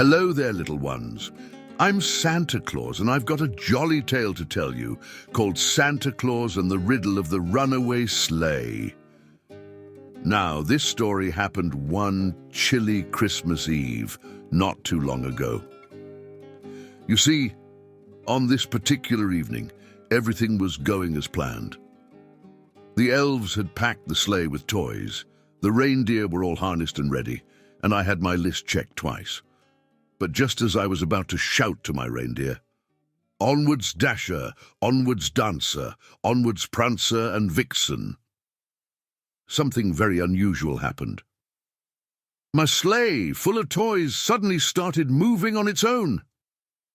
Hello there, little ones. I'm Santa Claus, and I've got a jolly tale to tell you called Santa Claus and the Riddle of the Runaway Sleigh. Now, this story happened one chilly Christmas Eve, not too long ago. You see, on this particular evening, everything was going as planned. The elves had packed the sleigh with toys, the reindeer were all harnessed and ready, and I had my list checked twice. But just as I was about to shout to my reindeer, "Onwards, Dasher, onwards, Dancer, onwards, Prancer and Vixen," something very unusual happened. My sleigh, full of toys, suddenly started moving on its own.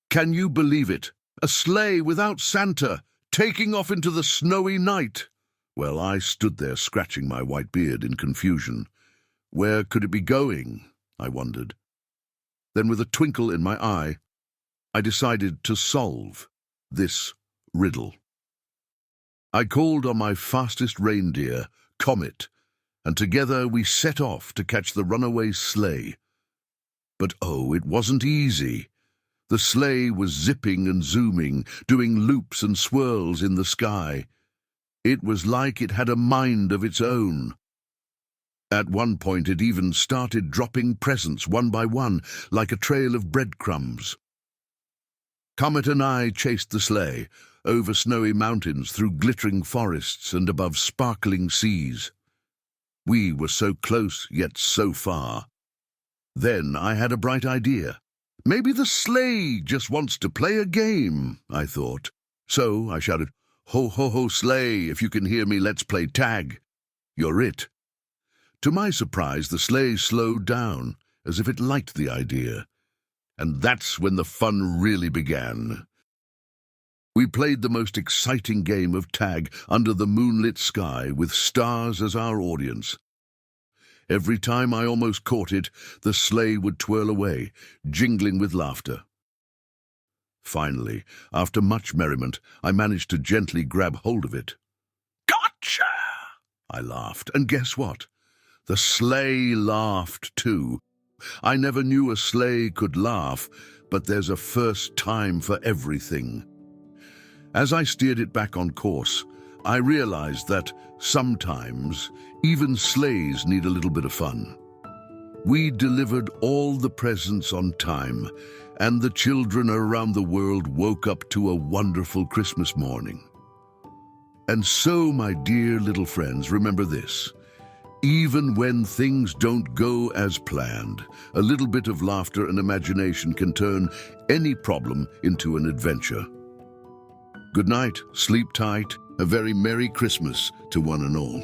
Can you believe it? A sleigh without Santa, taking off into the snowy night. Well, I stood there scratching my white beard in confusion. Where could it be going? I wondered. Then, with a twinkle in my eye, I decided to solve this riddle. I called on my fastest reindeer, Comet, and together we set off to catch the runaway sleigh. But oh, it wasn't easy. The sleigh was zipping and zooming, doing loops and swirls in the sky. It was like it had a mind of its own. At one point it even started dropping presents one by one, like a trail of breadcrumbs. Comet and I chased the sleigh, over snowy mountains, through glittering forests and above sparkling seas. We were so close, yet so far. Then I had a bright idea. Maybe the sleigh just wants to play a game, I thought. So I shouted, "Ho, ho, ho, sleigh, if you can hear me, let's play tag. You're it." To my surprise, the sleigh slowed down, as if it liked the idea. And that's when the fun really began. We played the most exciting game of tag under the moonlit sky with stars as our audience. Every time I almost caught it, the sleigh would twirl away, jingling with laughter. Finally, after much merriment, I managed to gently grab hold of it. "Gotcha!" I laughed, and guess what? The sleigh laughed too. I never knew a sleigh could laugh, but there's a first time for everything. As I steered it back on course, I realized that sometimes even sleighs need a little bit of fun. We delivered all the presents on time, and the children around the world woke up to a wonderful Christmas morning. And so, my dear little friends, remember this. Even when things don't go as planned, a little bit of laughter and imagination can turn any problem into an adventure. Good night, sleep tight, a very Merry Christmas to one and all.